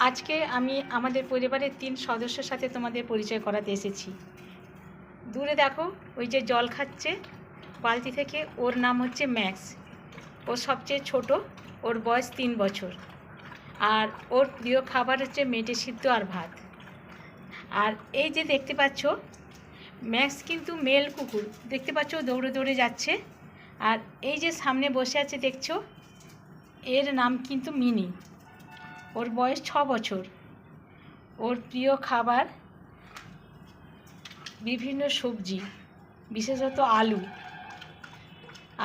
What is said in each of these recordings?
আজকে আমি আমাদের পরিবারের 3 সদস্যের সাথে তোমাদের পরিচয় করাতে এসেছি। দূরে দেখো ওই যে জল খাচ্ছে বালতি থেকে, ওর নাম হচ্ছে ম্যাক্স। ও সবচেয়ে ছোট, ওর বয়স 3 বছর। আর ওর প্রিয় খাবার হচ্ছে মেটে সিদ্ধ আর ভাত। আর এই যে দেখতে পাচ্ছ, ম্যাক্স কিন্তু মেল কুকুর, দেখতে পাচ্ছ দৌড়ে দৌড়ে যাচ্ছে। আর এই যে সামনে বসে আছে দেখছো, এর নাম কিন্তু মিনি। ওর বয়স 6 বছর। ওর প্রিয় খাবার বিভিন্ন সবজি, বিশেষত আলু।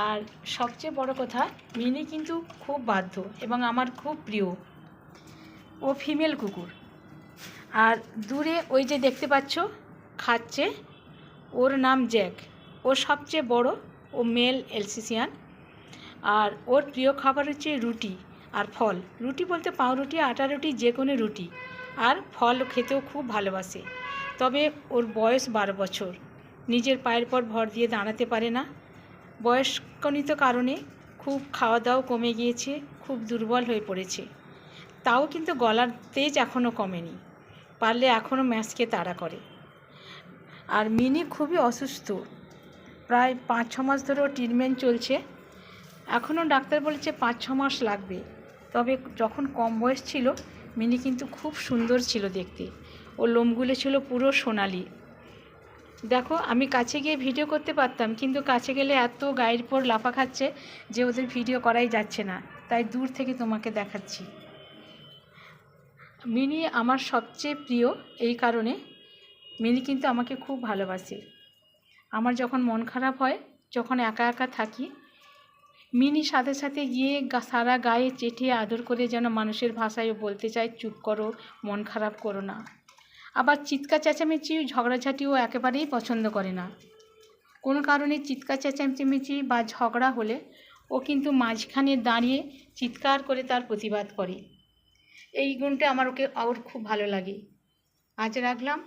আর সবচেয়ে বড় কথা, মিনি কিন্তু খুব বাধ্য এবং আমার খুব প্রিয়। ও ফিমেল কুকুর। আর দূরে ওই যে দেখতে পাচ্ছ খাচ্ছে, ওর নাম জ্যাক। ও সবচেয়ে বড়, ও মেল এলসেসিয়ান। আর ওর প্রিয় খাবার হচ্ছে রুটি আর ফল। রুটি বলতে পাউরুটি, আটা রুটি, যে কোনো রুটি। আর ফল খেতেও খুব ভালোবাসে। তবে ওর বয়স 12 বছর। নিজের পায়ের পর ভর দিয়ে দাঁড়াতে পারে না। বয়স্কনিত কারণে খুব খাওয়া দাওয়া কমে গিয়েছে, খুব দুর্বল হয়ে পড়েছে। তাও কিন্তু গলার তেজ এখনও কমেনি। পারলে এখনও ম্যাক্সকে তাড়া করে। আর মিনি খুবই অসুস্থ, প্রায় 5-6 মাস ধরে ওর ট্রিটমেন্ট চলছে। এখনও ডাক্তার বলেছে 5-6 মাস লাগবে। তবে যখন কম বয়স ছিল, মিনি কিন্তু খুব সুন্দর ছিল দেখতে। ওর লোমগুলো ছিল পুরো সোনালি। দেখো, আমি কাছে গিয়ে ভিডিও করতে পারতাম, কিন্তু কাছে গেলে এত গায়ের পর লাফা খাচ্ছে যে ওদের ভিডিও করাই যাচ্ছে না। তাই দূর থেকে তোমাকে দেখাচ্ছি। মিনি আমার সবচেয়ে প্রিয় এই কারণে, মিনি কিন্তু আমাকে খুব ভালোবাসে। আমার যখন মন খারাপ হয়, যখন একা একা থাকি, মিনি সাথে সাথে গিয়ে সারা গায়ে চেটিয়ে আদর করে, যেন মানুষের ভাষায় বলতে চায়, চুপ করো, মন খারাপ করো না। আবার চিৎকার চেঁচামেচি, ঝগড়াঝাটিও একেবারেই পছন্দ করে না। কোনো কারণে চিৎকার চেঁচামেচি বা ঝগড়া হলে ও কিন্তু মাঝখানে দাঁড়িয়ে চিৎকার করে তার প্রতিবাদ করে। এই গুণটা ওর খুব ভালো লাগে। আজ রাখলাম।